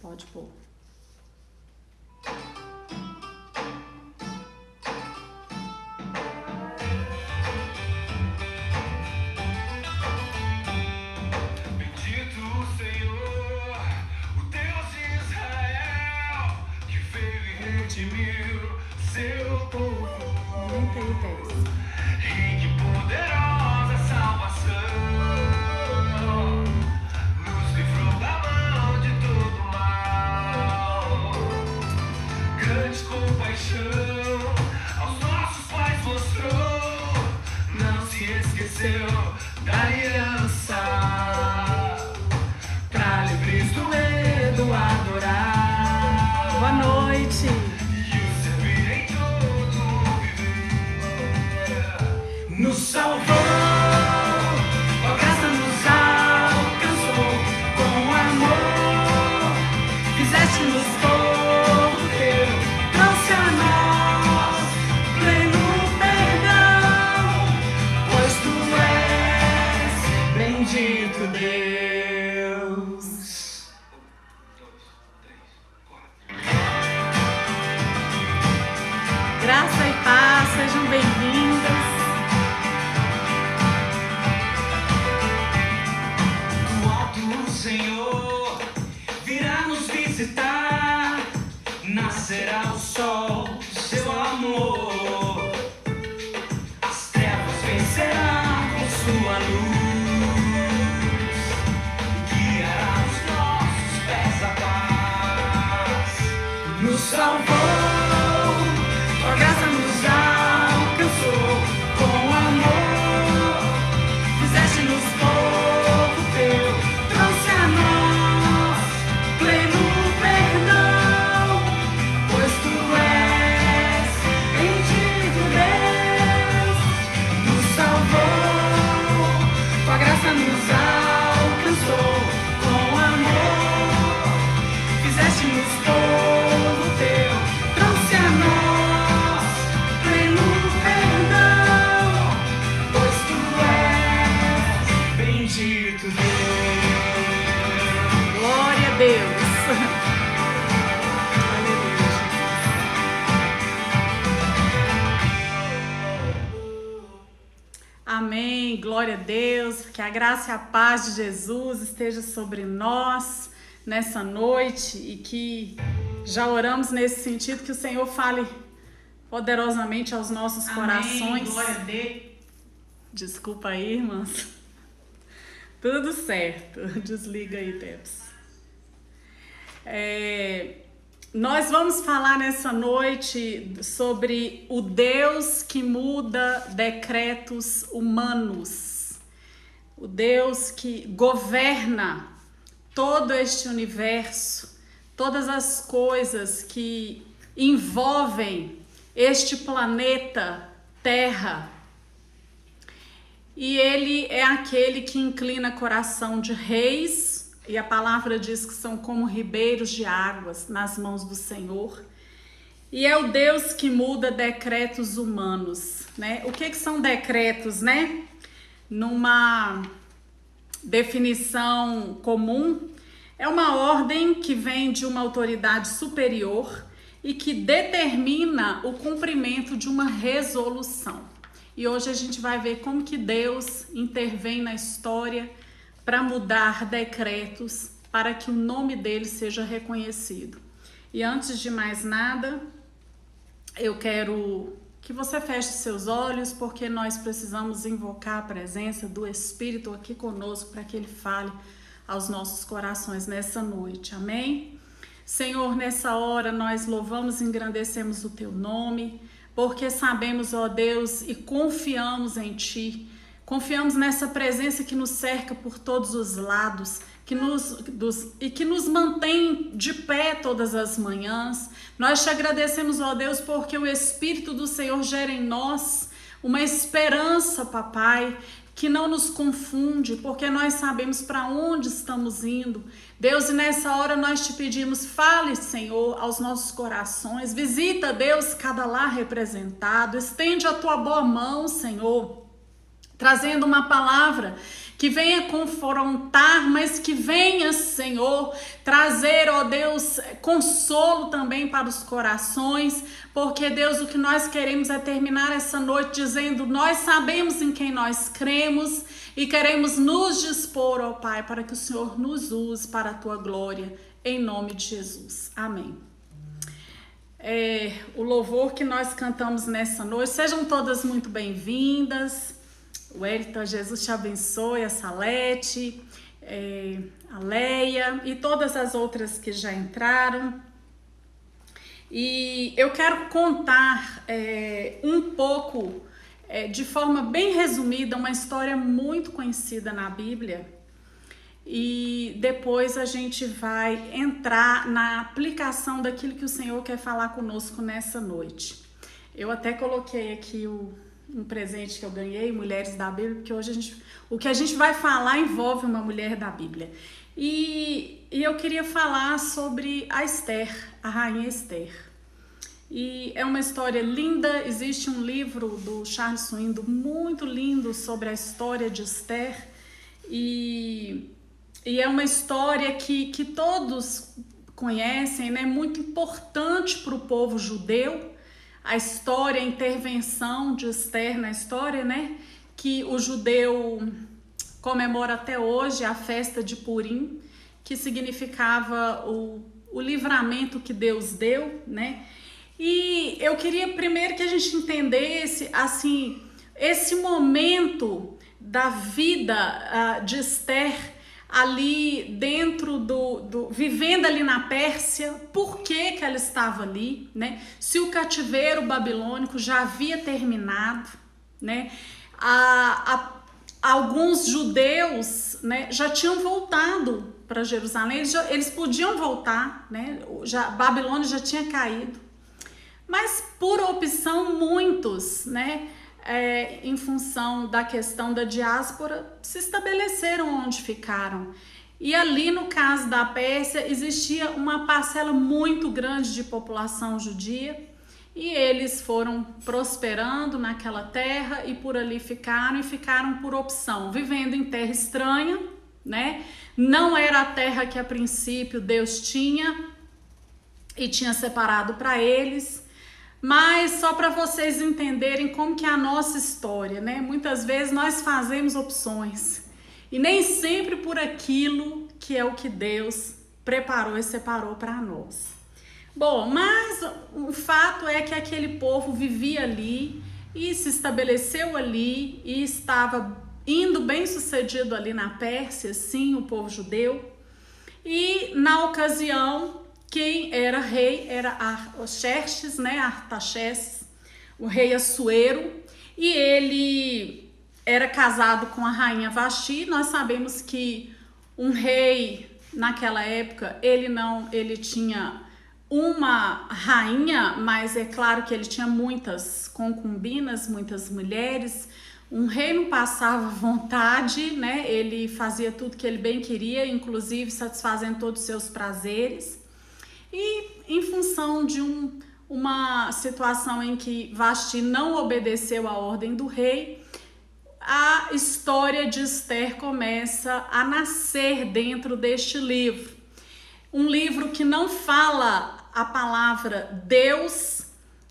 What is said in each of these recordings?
Pode pôr. Bendito o Senhor, o Deus de Israel, que veio e redimiu seu povo. Aumenta aí, Tess. E que poderosa salvação nos livrou da mão de todo mal. Grande compaixão aos nossos pais mostrou, não se esqueceu da aliança, pra livres do medo adorar. Boa noite. E o servir em todo viver. Nos salvou, a graça nos alcançou com amor. Fizeste-nos povo teu, trouxe a nós pleno perdão, pois tu és bendito Deus. 1, 2, 3, 4. Graça e paz, sejam bem-vindas. Do alto o Senhor virá nos visitar, nascerá o sol do seu amor, as trevas vencerão com sua luz, guiará os nossos pés à paz. Nos salvou, tua graça nos alcançou com amor, fizeste-nos povo teu, trouxe a nós pleno perdão, pois tu és bendito Deus. Nos salvou, tua graça nos alcançou com amor, fizeste-nos povo teu, trouxe a nós pleno perdão, pois tu és bendito Deus. Glória a Deus. Aleluia. Amém. Glória a Deus. Que a graça e a paz de Jesus esteja sobre nós nessa noite e que já oramos nesse sentido, que o Senhor fale poderosamente aos nossos corações. Glória a Deus. Desculpa aí, irmãs. Tudo certo. Desliga aí, Teps. Nós vamos falar nessa noite sobre o Deus que muda decretos humanos. O Deus que governa todo este universo, todas as coisas que envolvem este planeta Terra. E ele é aquele que inclina coração de reis, e a palavra diz que são como ribeiros de águas nas mãos do Senhor. E é o Deus que muda decretos humanos, né? O que são decretos, né? Numa definição comum, é uma ordem que vem de uma autoridade superior e que determina o cumprimento de uma resolução. E hoje a gente vai ver como que Deus intervém na história para mudar decretos, para que o nome dele seja reconhecido. E antes de mais nada, eu quero que você feche seus olhos, porque nós precisamos invocar a presença do Espírito aqui conosco para que ele fale aos nossos corações nessa noite. Amém? Senhor, nessa hora nós louvamos e engrandecemos o teu nome, porque sabemos, ó Deus, e confiamos em Ti. Confiamos nessa presença que nos cerca por todos os lados, que nos mantém de pé todas as manhãs. Nós te agradecemos, ó Deus, porque o Espírito do Senhor gera em nós uma esperança, papai, que não nos confunde, porque nós sabemos para onde estamos indo. Deus, e nessa hora nós te pedimos, fale, Senhor, aos nossos corações. Visita, Deus, cada lar representado. Estende a tua boa mão, Senhor, trazendo uma palavra que venha confrontar, mas que venha, Senhor, trazer, ó Deus, consolo também para os corações, porque, Deus, o que nós queremos é terminar essa noite dizendo: nós sabemos em quem nós cremos e queremos nos dispor, ó Pai, para que o Senhor nos use para a Tua glória, em nome de Jesus. Amém. O louvor que nós cantamos nessa noite, sejam todas muito bem-vindas. O Wellington, Jesus te abençoe, a Salete, a Leia e todas as outras que já entraram. E eu quero contar um pouco, de forma bem resumida, uma história muito conhecida na Bíblia. E depois a gente vai entrar na aplicação daquilo que o Senhor quer falar conosco nessa noite. Eu até coloquei aqui um presente que eu ganhei, Mulheres da Bíblia, porque hoje o que a gente vai falar envolve uma mulher da Bíblia. E eu queria falar sobre a Esther, a rainha Esther. E é uma história linda, existe um livro do Charles Swindoll muito lindo sobre a história de Esther. E é uma história que todos conhecem, né? Muito importante para o povo judeu. A história, a intervenção de Esther na história, né? Que o judeu comemora até hoje, a festa de Purim, que significava o livramento que Deus deu, né? E eu queria primeiro que a gente entendesse, assim, esse momento da vida de Esther, ali dentro vivendo ali na Pérsia, por que ela estava ali, né? Se o cativeiro babilônico já havia terminado, né? Alguns judeus, né, já tinham voltado para Jerusalém, eles podiam voltar, né? Babilônia já tinha caído, mas por opção muitos, né? Em função da questão da diáspora, se estabeleceram onde ficaram. E ali, no caso da Pérsia, existia uma parcela muito grande de população judia, e eles foram prosperando naquela terra e por ali ficaram por opção, vivendo em terra estranha, né? Não era a terra que a princípio Deus tinha e tinha separado para eles. Mas só para vocês entenderem como que é a nossa história, né? Muitas vezes nós fazemos opções e nem sempre por aquilo que é o que Deus preparou e separou para nós. Bom, mas o fato é que aquele povo vivia ali e se estabeleceu ali e estava indo bem sucedido ali na Pérsia, sim, o povo judeu. E na ocasião, quem era rei era Artaxerxes, né? Artaxerxes, o rei Assuero, e ele era casado com a rainha Vasti. Nós sabemos que um rei naquela época, ele tinha uma rainha, mas é claro que ele tinha muitas concubinas, muitas mulheres. Um rei não passava vontade, né? Ele fazia tudo que ele bem queria, inclusive satisfazendo todos os seus prazeres. E em função de uma situação em que Vasti não obedeceu à ordem do rei, a história de Esther começa a nascer dentro deste livro. Um livro que não fala a palavra Deus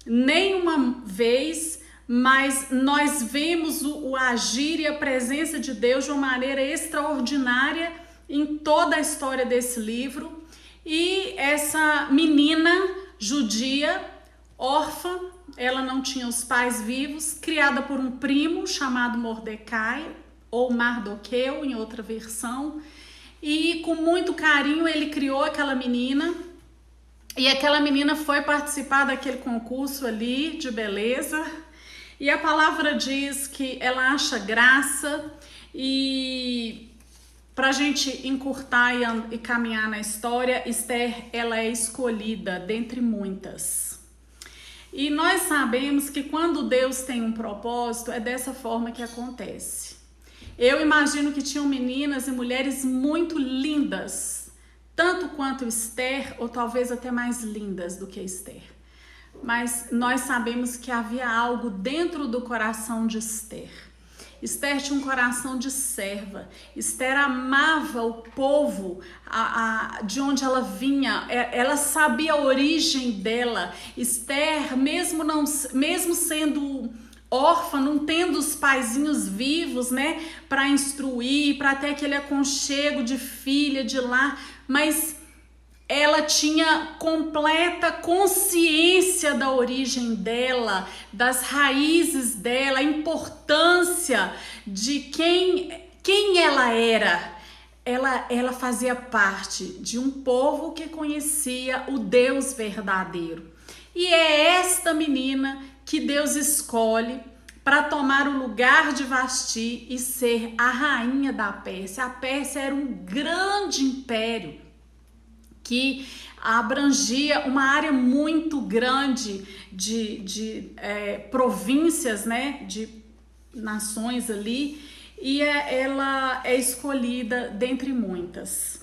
nenhuma vez, mas nós vemos o agir e a presença de Deus de uma maneira extraordinária em toda a história desse livro. E essa menina judia, órfã, ela não tinha os pais vivos, criada por um primo chamado Mordecai, ou Mardoqueu em outra versão, e com muito carinho ele criou aquela menina, e aquela menina foi participar daquele concurso ali de beleza, e a palavra diz que ela acha graça. E para a gente encurtar e caminhar na história, Esther, ela é escolhida dentre muitas. E nós sabemos que quando Deus tem um propósito, é dessa forma que acontece. Eu imagino que tinham meninas e mulheres muito lindas, tanto quanto Esther, ou talvez até mais lindas do que Esther. Mas nós sabemos que havia algo dentro do coração de Esther. Esther tinha um coração de serva. Esther amava o povo de onde ela vinha. Ela sabia a origem dela. Esther, mesmo sendo órfã, não tendo os paizinhos vivos, né, para instruir, para ter aquele aconchego de filha de lá, mas ela tinha completa consciência da origem dela, das raízes dela, a importância de quem ela era. Ela fazia parte de um povo que conhecia o Deus verdadeiro. E é esta menina que Deus escolhe para tomar o lugar de Vasti e ser a rainha da Pérsia. A Pérsia era um grande império que abrangia uma área muito grande de províncias, né, de nações ali, e ela é escolhida dentre muitas.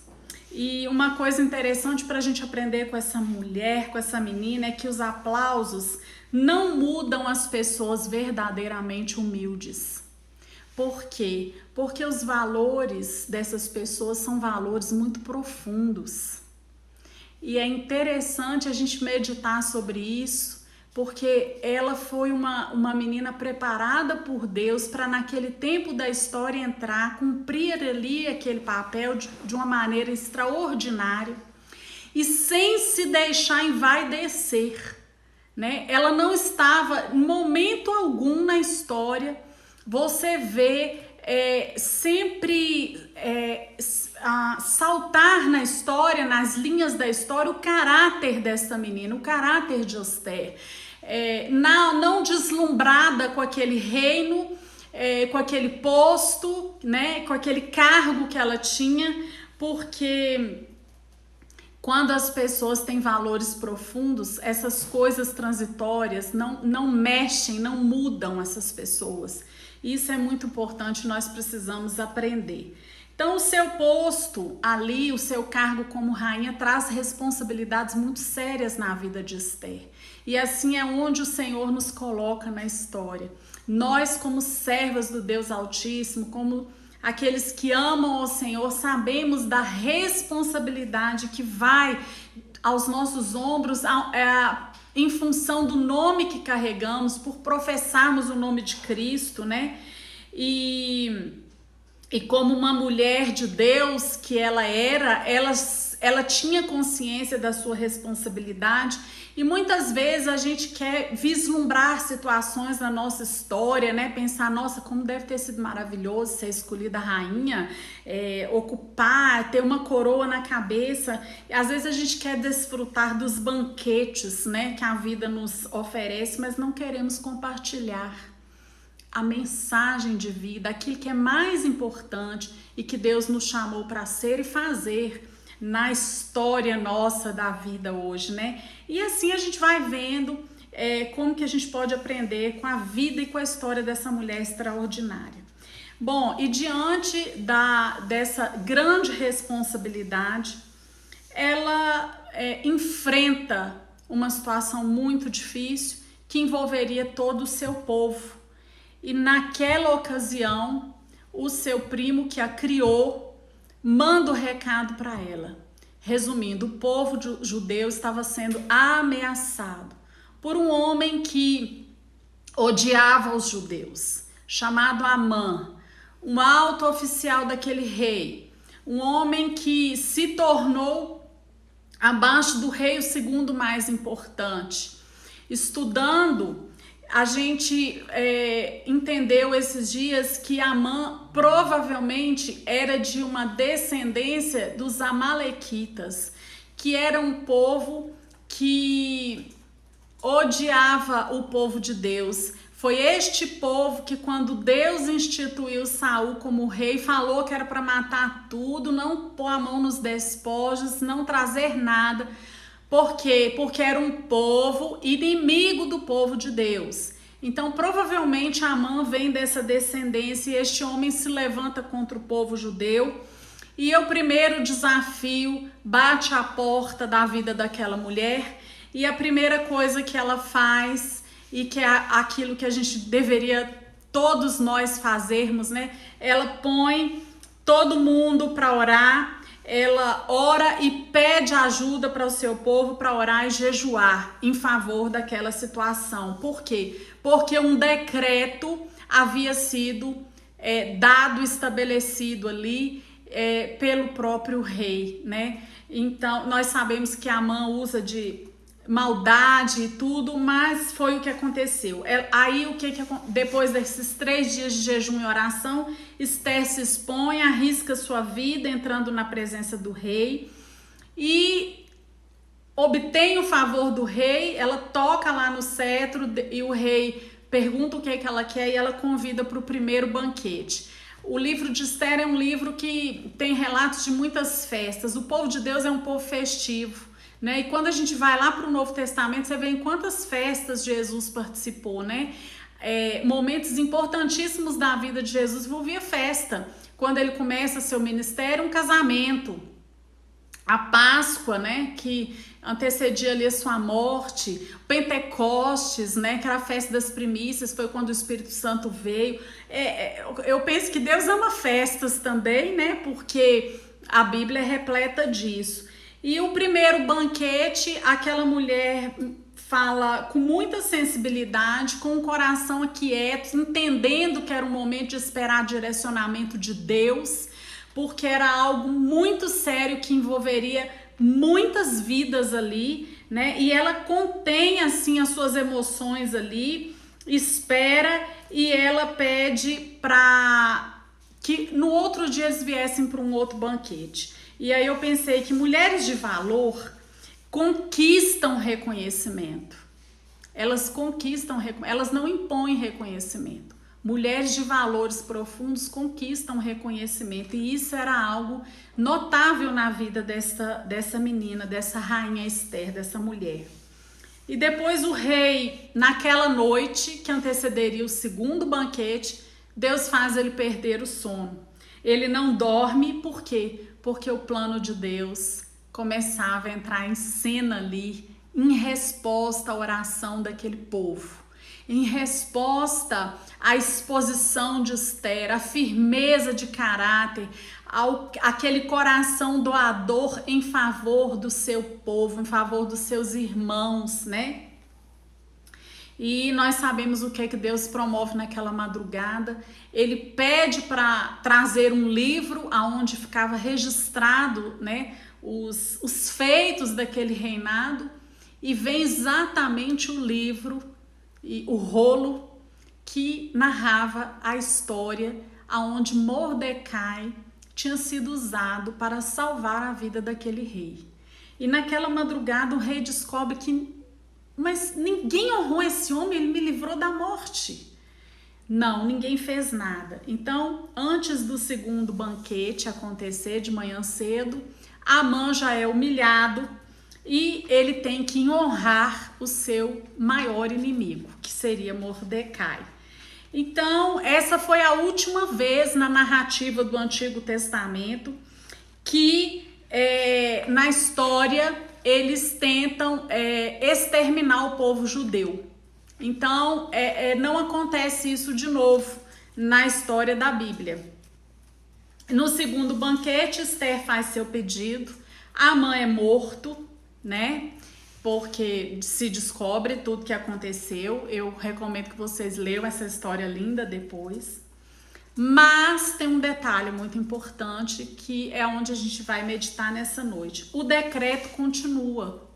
E uma coisa interessante para a gente aprender com essa mulher, com essa menina, é que os aplausos não mudam as pessoas verdadeiramente humildes. Por quê? Porque os valores dessas pessoas são valores muito profundos. E é interessante a gente meditar sobre isso, porque ela foi uma menina preparada por Deus para naquele tempo da história entrar, cumprir ali aquele papel de uma maneira extraordinária e sem se deixar envaidecer, né? Ela não estava, em momento algum na história, você vê sempre saltar na história, nas linhas da história, o caráter dessa menina, o caráter de Esther. Não deslumbrada com aquele reino, com aquele posto, né, com aquele cargo que ela tinha, porque quando as pessoas têm valores profundos, essas coisas transitórias não mexem, não mudam essas pessoas. Isso é muito importante, nós precisamos aprender. Então, o seu posto ali, o seu cargo como rainha, traz responsabilidades muito sérias na vida de Esther. E assim é onde o Senhor nos coloca na história. Nós, como servas do Deus Altíssimo, como aqueles que amam ao Senhor, sabemos da responsabilidade que vai aos nossos ombros em função do nome que carregamos, por professarmos o nome de Cristo, né? E como uma mulher de Deus que ela era, ela tinha consciência da sua responsabilidade. E muitas vezes a gente quer vislumbrar situações na nossa história, né? Pensar, nossa, como deve ter sido maravilhoso ser escolhida rainha, ocupar, ter uma coroa na cabeça. E às vezes a gente quer desfrutar dos banquetes, né, que a vida nos oferece, mas não queremos compartilhar a mensagem de vida, aquilo que é mais importante e que Deus nos chamou para ser e fazer na história nossa da vida hoje, né? E assim a gente vai vendo como que a gente pode aprender com a vida e com a história dessa mulher extraordinária. Bom, e diante dessa grande responsabilidade, ela enfrenta uma situação muito difícil que envolveria todo o seu povo. E naquela ocasião, o seu primo que a criou manda o recado para ela. Resumindo, o povo judeu estava sendo ameaçado por um homem que odiava os judeus, chamado Amã, um alto oficial daquele rei, um homem que se tornou abaixo do rei o segundo mais importante. Estudando, a gente entendeu esses dias que Amã provavelmente era de uma descendência dos amalequitas, que era um povo que odiava o povo de Deus. Foi este povo que, quando Deus instituiu Saul como rei, falou que era para matar tudo, não pôr a mão nos despojos, não trazer nada. Por quê? Porque era um povo inimigo do povo de Deus. Então, provavelmente, Amã vem dessa descendência e este homem se levanta contra o povo judeu. E o primeiro desafio bate à porta da vida daquela mulher. E a primeira coisa que ela faz, e que é aquilo que a gente deveria todos nós fazermos, né? Ela põe todo mundo para orar, ela ora e pede ajuda para o seu povo para orar e jejuar em favor daquela situação. Por quê? Porque um decreto havia sido dado, estabelecido ali pelo próprio rei, né? Então, nós sabemos que Amã usa de maldade e tudo, mas foi o que aconteceu. Aí, depois desses 3 dias de jejum e oração, Esther se expõe, arrisca sua vida entrando na presença do rei e obtém o favor do rei. Ela toca lá no cetro e o rei pergunta o que ela quer e ela convida para o primeiro banquete. O livro de Esther é um livro que tem relatos de muitas festas. O povo de Deus é um povo festivo, né? E quando a gente vai lá para o Novo Testamento, você vê em quantas festas Jesus participou, né? Momentos importantíssimos da vida de Jesus envolvia festa. Quando ele começa seu ministério, um casamento. A Páscoa, né, que antecedia ali a sua morte, Pentecostes, né, que era a festa das primícias, foi quando o Espírito Santo veio. Eu penso que Deus ama festas também, né, porque a Bíblia é repleta disso. E o primeiro banquete, aquela mulher fala com muita sensibilidade, com o coração quieto, entendendo que era um momento de esperar direcionamento de Deus, porque era algo muito sério que envolveria muitas vidas ali, né? E ela contém assim as suas emoções ali, espera e ela pede para que no outro dia eles viessem para um outro banquete. E aí eu pensei que mulheres de valor conquistam reconhecimento. Elas conquistam, elas não impõem reconhecimento. Mulheres de valores profundos conquistam reconhecimento, e isso era algo notável na vida dessa menina, dessa rainha Esther, dessa mulher. E depois o rei, naquela noite que antecederia o segundo banquete, Deus faz ele perder o sono. Ele não dorme, por quê? Porque o plano de Deus começava a entrar em cena ali, em resposta à oração daquele povo. Em resposta à exposição de Esther, à firmeza de caráter, aquele coração doador em favor do seu povo, em favor dos seus irmãos, né? E nós sabemos o que Deus promove naquela madrugada. Ele pede para trazer um livro onde ficava registrado, né, os feitos daquele reinado, e vem exatamente o livro e o rolo que narrava a história aonde Mordecai tinha sido usado para salvar a vida daquele rei. E naquela madrugada o rei descobre que, mas ninguém honrou esse homem, ele me livrou da morte. Não, ninguém fez nada. Então, antes do segundo banquete acontecer de manhã cedo, Amã já é humilhado e ele tem que honrar o seu maior inimigo, que seria Mordecai. Então, essa foi a última vez na narrativa do Antigo Testamento que na história eles tentam exterminar o povo judeu. Então, não acontece isso de novo na história da Bíblia. No segundo banquete, Esther faz seu pedido, Amã é morto, né? Porque se descobre tudo que aconteceu. Eu recomendo que vocês leiam essa história linda depois. Mas tem um detalhe muito importante que é onde a gente vai meditar nessa noite. O decreto continua.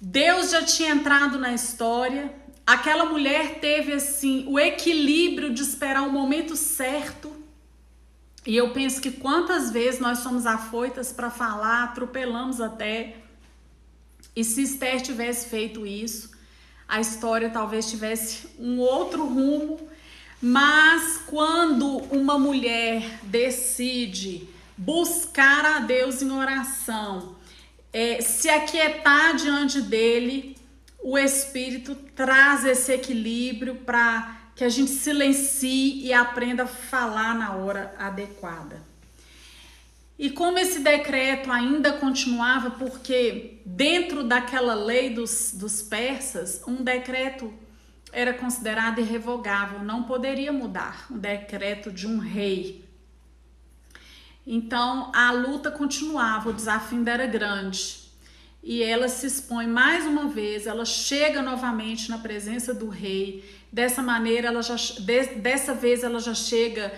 Deus já tinha entrado na história. Aquela mulher teve assim o equilíbrio de esperar o momento certo. E eu penso que quantas vezes nós somos afoitas para falar, atropelamos até. E se Esther tivesse feito isso, a história talvez tivesse um outro rumo. Mas quando uma mulher decide buscar a Deus em oração, se aquietar diante dele, o Espírito traz esse equilíbrio para que a gente silencie e aprenda a falar na hora adequada. E como esse decreto ainda continuava, porque dentro daquela lei dos persas, um decreto era considerado irrevogável, não poderia mudar o decreto de um rei. Então a luta continuava, o desafio ainda era grande. E ela se expõe mais uma vez, ela chega novamente na presença do rei. Dessa maneira, dessa vez ela já chega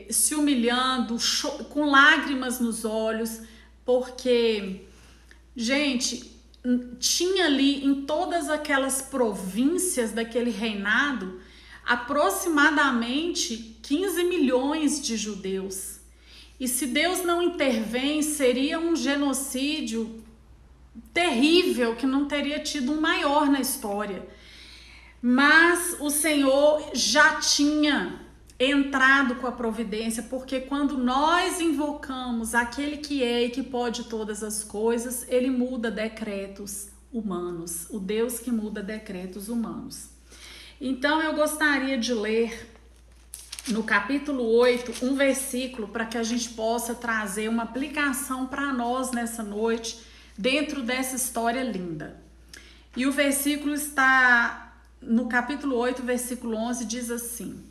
se humilhando, com lágrimas nos olhos, porque, gente, tinha ali em todas aquelas províncias daquele reinado aproximadamente 15 milhões de judeus. E se Deus não intervém, seria um genocídio terrível, que não teria tido um maior na história. Mas o Senhor já tinha entrado com a providência, porque quando nós invocamos aquele que é e que pode todas as coisas, ele muda decretos humanos, o Deus que muda decretos humanos. Então eu gostaria de ler no capítulo 8 um versículo para que a gente possa trazer uma aplicação para nós nessa noite, dentro dessa história linda. E o versículo está no capítulo 8, versículo 11, diz assim: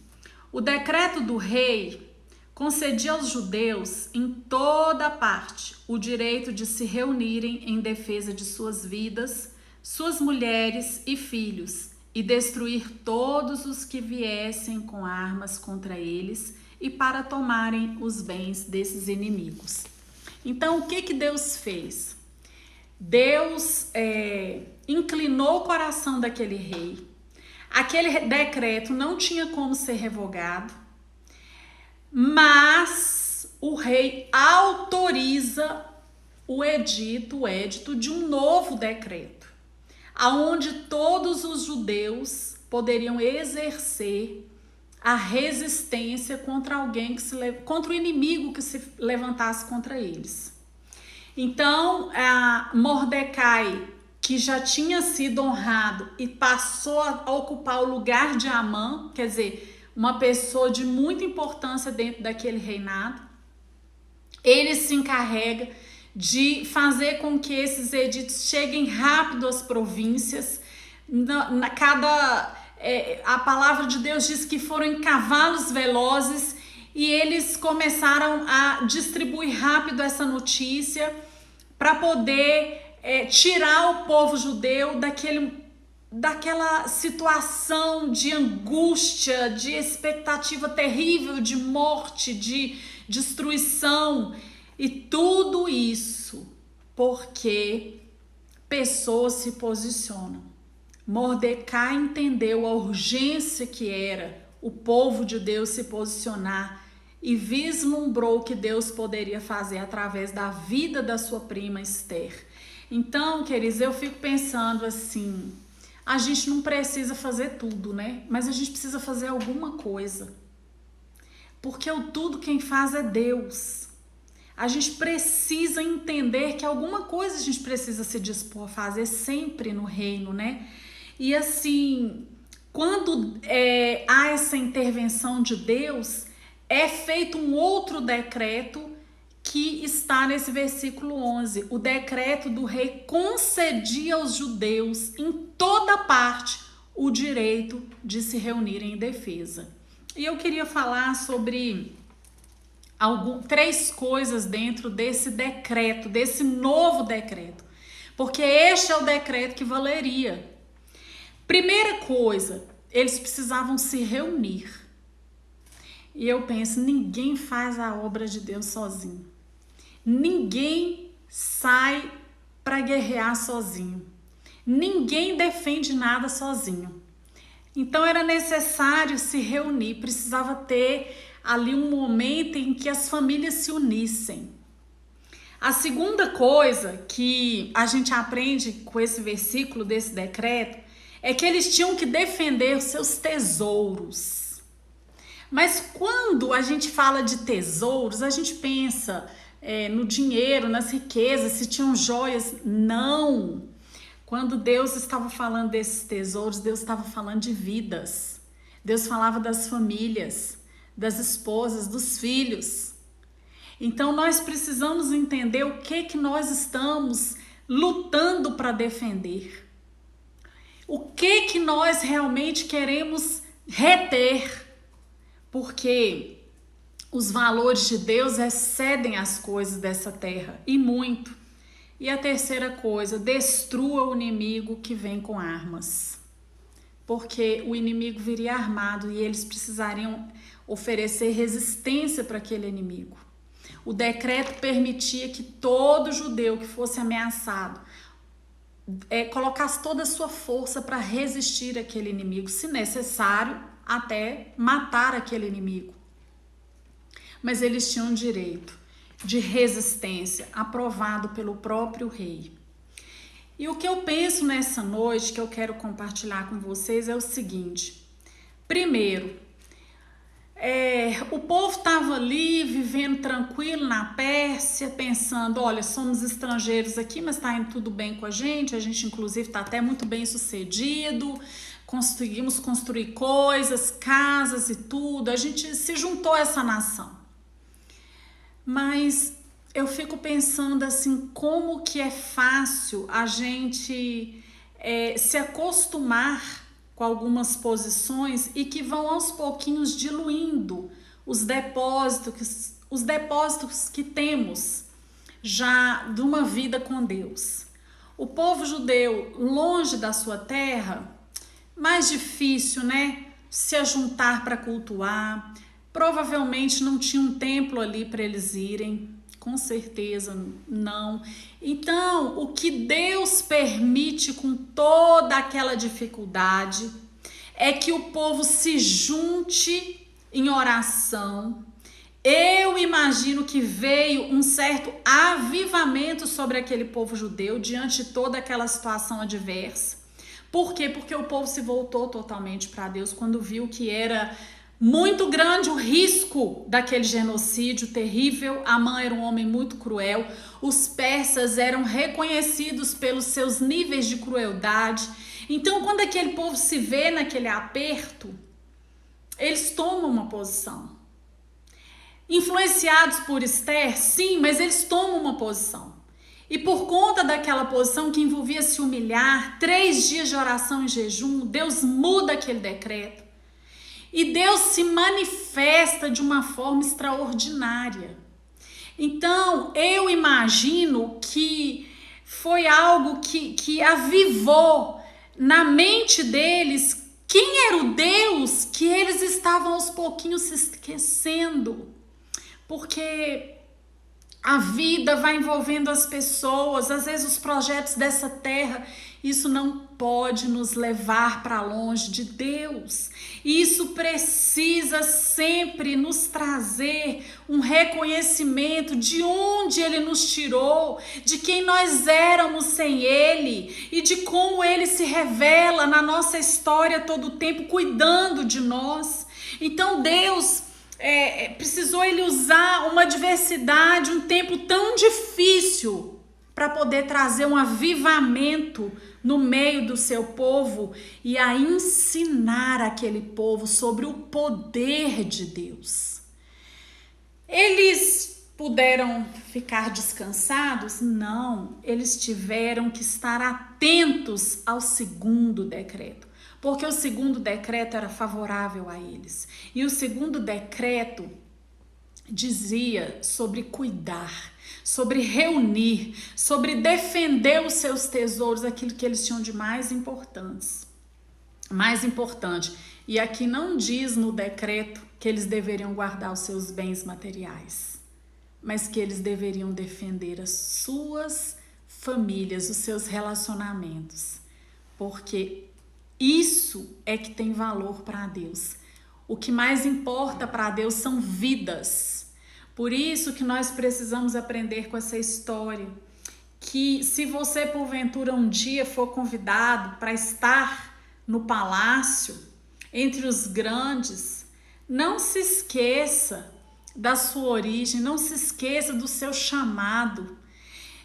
o decreto do rei concedia aos judeus em toda parte o direito de se reunirem em defesa de suas vidas, suas mulheres e filhos, e destruir todos os que viessem com armas contra eles e para tomarem os bens desses inimigos. Então, o que Deus fez? Deus inclinou o coração daquele rei. Aquele decreto não tinha como ser revogado, mas o rei autoriza o édito de um novo decreto, aonde todos os judeus poderiam exercer a resistência contra contra o inimigo que se levantasse contra eles. Então, Mordecai, que já tinha sido honrado e passou a ocupar o lugar de Amã, quer dizer, uma pessoa de muita importância dentro daquele reinado, ele se encarrega de fazer com que esses editos cheguem rápido às províncias. A palavra de Deus diz que foram em cavalos velozes, e eles começaram a distribuir rápido essa notícia para poder tirar o povo judeu daquela situação de angústia, de expectativa terrível de morte, de destruição. E tudo isso porque pessoas se posicionam. Mordecai entendeu a urgência que era o povo de Deus se posicionar e vislumbrou o que Deus poderia fazer através da vida da sua prima Esther. Então, queridos, eu fico pensando assim, a gente não precisa fazer tudo, né? Mas a gente precisa fazer alguma coisa. Porque o tudo quem faz é Deus. A gente precisa entender que alguma coisa a gente precisa se dispor a fazer sempre no reino, né? E assim, quando há essa intervenção de Deus, é feito um outro decreto que está nesse versículo 11. O decreto do rei concedia aos judeus em toda parte o direito de se reunirem em defesa. E eu queria falar sobre 3 coisas dentro desse decreto, desse novo decreto, porque este é o decreto que valeria. Primeira coisa, eles precisavam se reunir. E eu penso, ninguém faz a obra de Deus sozinho. Ninguém sai para guerrear sozinho. Ninguém defende nada sozinho. Então era necessário se reunir, precisava ter ali um momento em que as famílias se unissem. A segunda coisa que a gente aprende com esse versículo desse decreto é que eles tinham que defender os seus tesouros. Mas quando a gente fala de tesouros, a gente pensa no dinheiro, nas riquezas, se tinham joias. Não! Quando Deus estava falando desses tesouros, Deus estava falando de vidas. Deus falava das famílias, das esposas, dos filhos. Então nós precisamos entender o que nós estamos lutando para defender. O que nós realmente queremos reter? Porque os valores de Deus excedem as coisas dessa terra, e muito. E a terceira coisa, destrua o inimigo que vem com armas. Porque o inimigo viria armado e eles precisariam oferecer resistência para aquele inimigo. O decreto permitia que todo judeu que fosse ameaçado colocasse toda a sua força para resistir àquele inimigo, se necessário, até matar aquele inimigo. Mas eles tinham direito de resistência, aprovado pelo próprio rei. E o que eu penso nessa noite, que eu quero compartilhar com vocês, é o seguinte. Primeiro, o povo estava ali, vivendo tranquilo na Pérsia, pensando, olha, somos estrangeiros aqui, mas está indo tudo bem com a gente inclusive está até muito bem sucedido, conseguimos construir coisas, casas e tudo, a gente se juntou a essa nação. Mas eu fico pensando assim, como que é fácil a gente se acostumar com algumas posições e que vão aos pouquinhos diluindo os depósitos que temos já de uma vida com Deus. O povo judeu, longe da sua terra, mais difícil, né? Se ajuntar para cultuar. Provavelmente não tinha um templo ali para eles irem. Com certeza não. Então, o que Deus permite com toda aquela dificuldade é que o povo se junte em oração. Eu imagino que veio um certo avivamento sobre aquele povo judeu diante de toda aquela situação adversa. Por quê? Porque o povo se voltou totalmente para Deus quando viu que era muito grande o risco daquele genocídio terrível. Amã era um homem muito cruel. Os persas eram reconhecidos pelos seus níveis de crueldade. Então, quando aquele povo se vê naquele aperto, eles tomam uma posição. Influenciados por Esther, sim, mas eles tomam uma posição. E por conta daquela posição que envolvia se humilhar, 3 dias de oração e jejum, Deus muda aquele decreto. E Deus se manifesta de uma forma extraordinária. Então, eu imagino que foi algo que avivou na mente deles quem era o Deus que eles estavam aos pouquinhos se esquecendo. Porque a vida vai envolvendo as pessoas, às vezes os projetos dessa terra, isso não pode nos levar para longe de Deus. Isso precisa sempre nos trazer um reconhecimento de onde Ele nos tirou, de quem nós éramos sem Ele e de como Ele se revela na nossa história todo o tempo, cuidando de nós. Então Deus precisou Ele usar uma adversidade, um tempo tão difícil para poder trazer um avivamento no meio do seu povo e a ensinar aquele povo sobre o poder de Deus. Eles puderam ficar descansados? Não, eles tiveram que estar atentos ao segundo decreto, porque o segundo decreto era favorável a eles. E o segundo decreto dizia sobre cuidar, sobre reunir, sobre defender os seus tesouros, aquilo que eles tinham de mais importante. E aqui não diz no decreto que eles deveriam guardar os seus bens materiais, mas que eles deveriam defender as suas famílias, os seus relacionamentos, porque isso é que tem valor para Deus. O que mais importa para Deus são vidas. Por isso que nós precisamos aprender com essa história, que se você porventura um dia for convidado para estar no palácio, entre os grandes, não se esqueça da sua origem, não se esqueça do seu chamado,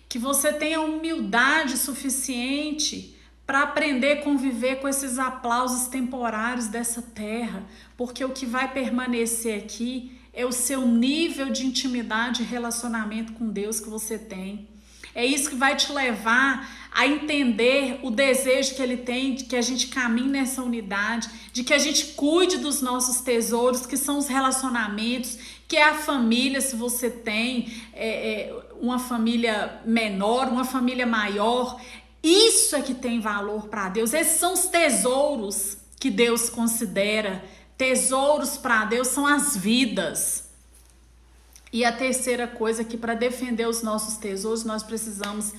que você tenha humildade suficiente para aprender a conviver com esses aplausos temporários dessa terra, porque o que vai permanecer aqui é o seu nível de intimidade e relacionamento com Deus que você tem. É isso que vai te levar a entender o desejo que ele tem de que a gente caminhe nessa unidade, de que a gente cuide dos nossos tesouros, que são os relacionamentos, que é a família, se você tem uma família menor, uma família maior. Isso é que tem valor para Deus. Esses são os tesouros que Deus considera. Tesouros para Deus são as vidas. E a terceira coisa é que para defender os nossos tesouros, nós precisamos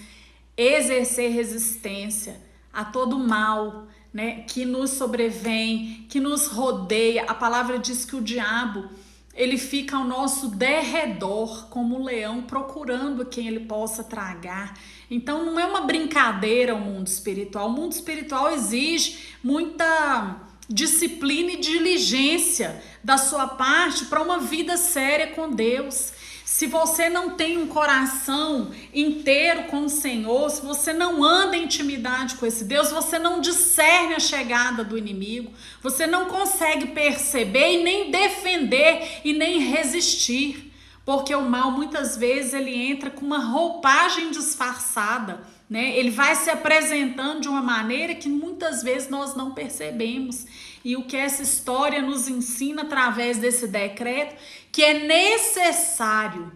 exercer resistência a todo mal, né, que nos sobrevém, que nos rodeia. A palavra diz que o diabo, ele fica ao nosso derredor como um leão procurando quem ele possa tragar. Então não é uma brincadeira o mundo espiritual. O mundo espiritual exige muita disciplina e diligência da sua parte para uma vida séria com Deus. Se você não tem um coração inteiro com o Senhor, se você não anda em intimidade com esse Deus, você não discerne a chegada do inimigo, você não consegue perceber e nem defender e nem resistir, porque o mal muitas vezes ele entra com uma roupagem disfarçada, né? Ele vai se apresentando de uma maneira que muitas vezes nós não percebemos. E o que essa história nos ensina através desse decreto, que é necessário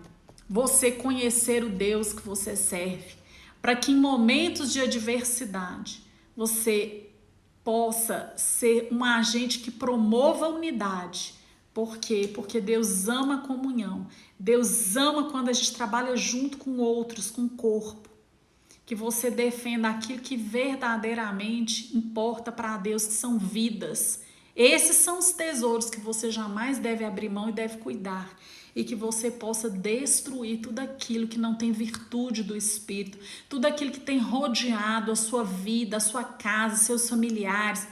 você conhecer o Deus que você serve, para que em momentos de adversidade você possa ser um agente que promova a unidade. Por quê? Porque Deus ama a comunhão. Deus ama quando a gente trabalha junto com outros, com o corpo. Que você defenda aquilo que verdadeiramente importa para Deus, que são vidas. Esses são os tesouros que você jamais deve abrir mão e deve cuidar. E que você possa destruir tudo aquilo que não tem virtude do Espírito, tudo aquilo que tem rodeado a sua vida, a sua casa, seus familiares,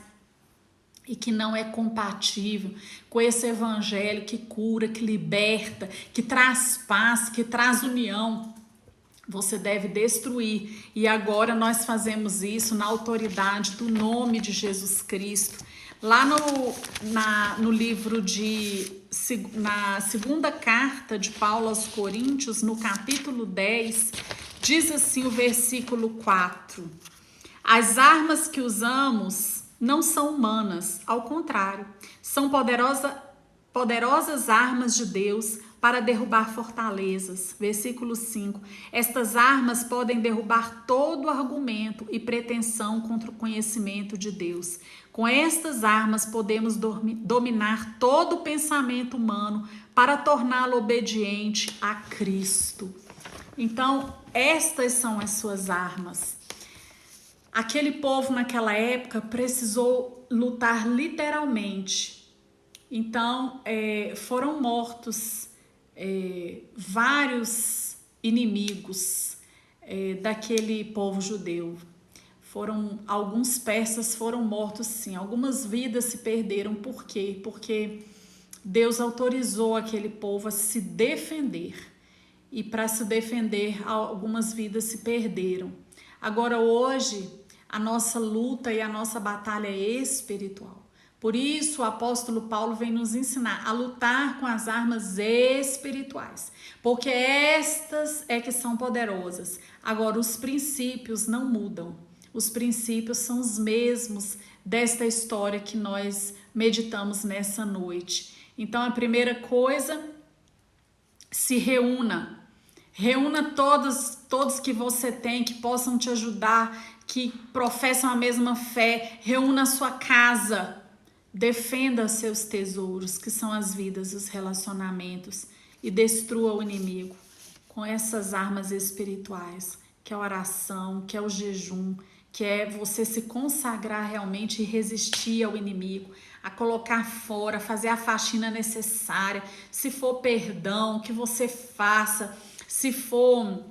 e que não é compatível com esse evangelho que cura, que liberta, que traz paz, que traz união. Você deve destruir. E agora nós fazemos isso na autoridade do nome de Jesus Cristo. Lá no livro na segunda carta de Paulo aos Coríntios, no capítulo 10, diz assim o versículo 4. As armas que usamos não são humanas, ao contrário, são poderosas armas de Deus para derrubar fortalezas. Versículo 5. Estas armas podem derrubar todo argumento e pretensão contra o conhecimento de Deus. Com estas armas podemos dominar todo o pensamento humano para torná-lo obediente a Cristo. Então, estas são as suas armas. Aquele povo naquela época precisou lutar literalmente. Então, foram mortos vários inimigos daquele povo judeu. Alguns persas foram mortos, sim. Algumas vidas se perderam. Por quê? Porque Deus autorizou aquele povo a se defender. E para se defender, algumas vidas se perderam. Agora, hoje, a nossa luta e a nossa batalha é espiritual. Por isso, o apóstolo Paulo vem nos ensinar a lutar com as armas espirituais, porque estas é que são poderosas. Agora, os princípios não mudam. Os princípios são os mesmos desta história que nós meditamos nessa noite. Então, a primeira coisa, se reúna. Reúna todos que você tem, que possam te ajudar, que professam a mesma fé. Reúna a sua casa. Defenda seus tesouros, que são as vidas, os relacionamentos, e destrua o inimigo com essas armas espirituais, que é a oração, que é o jejum, que é você se consagrar realmente e resistir ao inimigo, a colocar fora, fazer a faxina necessária. Se for perdão, que você faça. Se for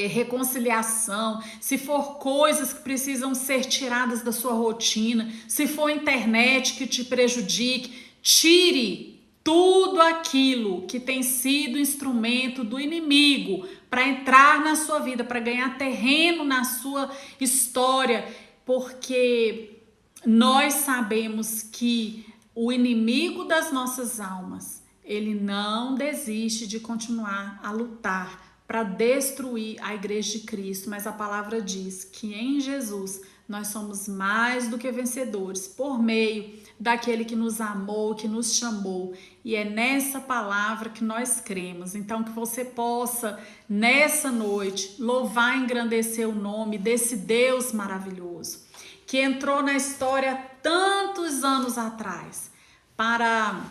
reconciliação, se for coisas que precisam ser tiradas da sua rotina, se for internet que te prejudique, tire tudo aquilo que tem sido instrumento do inimigo para entrar na sua vida, para ganhar terreno na sua história, porque nós sabemos que o inimigo das nossas almas, ele não desiste de continuar a lutar para destruir a igreja de Cristo, mas a palavra diz que em Jesus nós somos mais do que vencedores por meio daquele que nos amou, que nos chamou. E é nessa palavra que nós cremos. Então, que você possa, nessa noite, louvar e engrandecer o nome desse Deus maravilhoso, que entrou na história tantos anos atrás para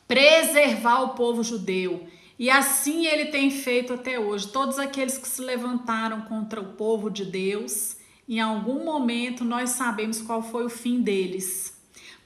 preservar o povo judeu. E assim ele tem feito até hoje. Todos aqueles que se levantaram contra o povo de Deus, em algum momento nós sabemos qual foi o fim deles.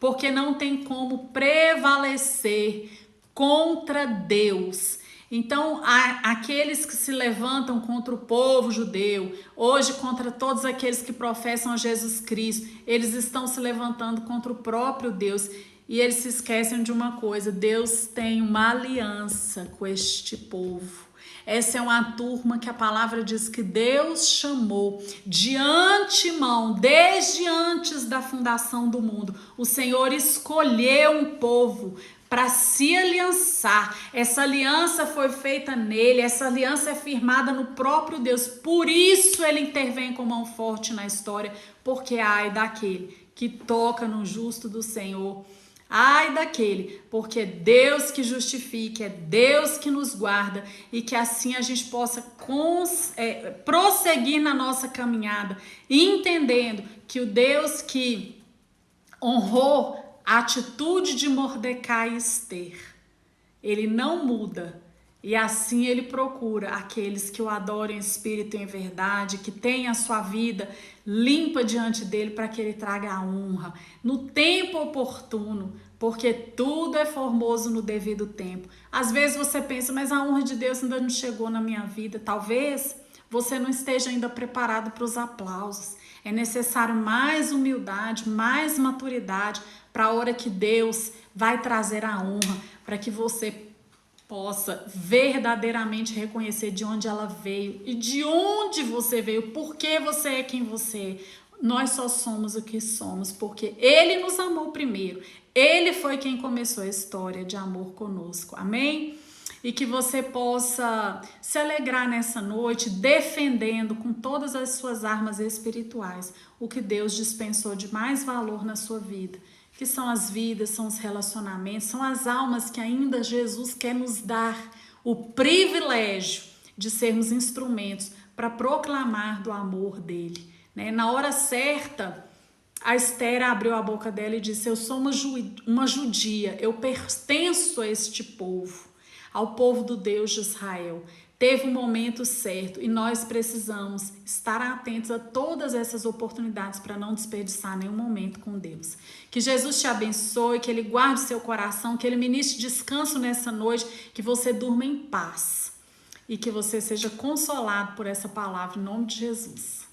Porque não tem como prevalecer contra Deus. Então, aqueles que se levantam contra o povo judeu, hoje contra todos aqueles que professam a Jesus Cristo, eles estão se levantando contra o próprio Deus. E eles se esquecem de uma coisa: Deus tem uma aliança com este povo. Essa é uma turma que a palavra diz que Deus chamou de antemão, desde antes da fundação do mundo. O Senhor escolheu um povo para se aliançar. Essa aliança foi feita nele, essa aliança é firmada no próprio Deus. Por isso ele intervém com mão forte na história, porque ai daquele que toca no justo do Senhor. Ai daquele, porque é Deus que justifica, é Deus que nos guarda, e que assim a gente possa prosseguir na nossa caminhada, entendendo que o Deus que honrou a atitude de Mordecai e Ester, ele não muda. E assim ele procura aqueles que o adoram em espírito e em verdade, que têm a sua vida limpa diante dele, para que ele traga a honra no tempo oportuno, porque tudo é formoso no devido tempo. Às vezes você pensa, mas a honra de Deus ainda não chegou na minha vida. Talvez você não esteja ainda preparado para os aplausos. É necessário mais humildade, mais maturidade, para a hora que Deus vai trazer a honra, para que você possa verdadeiramente reconhecer de onde ela veio e de onde você veio, por que você é quem você é. Nós só somos o que somos porque Ele nos amou primeiro. Ele foi quem começou a história de amor conosco. Amém? E que você possa se alegrar nessa noite, defendendo com todas as suas armas espirituais o que Deus dispensou de mais valor na sua vida, que são as vidas, são os relacionamentos, são as almas que ainda Jesus quer nos dar o privilégio de sermos instrumentos para proclamar do amor dele. Na hora certa, a Ester abriu a boca dela e disse: eu sou uma judia, eu pertenço a este povo, ao povo do Deus de Israel. Teve um momento certo e nós precisamos estar atentos a todas essas oportunidades para não desperdiçar nenhum momento com Deus. Que Jesus te abençoe, que Ele guarde seu coração, que Ele ministre descanso nessa noite, que você durma em paz e que você seja consolado por essa palavra em nome de Jesus.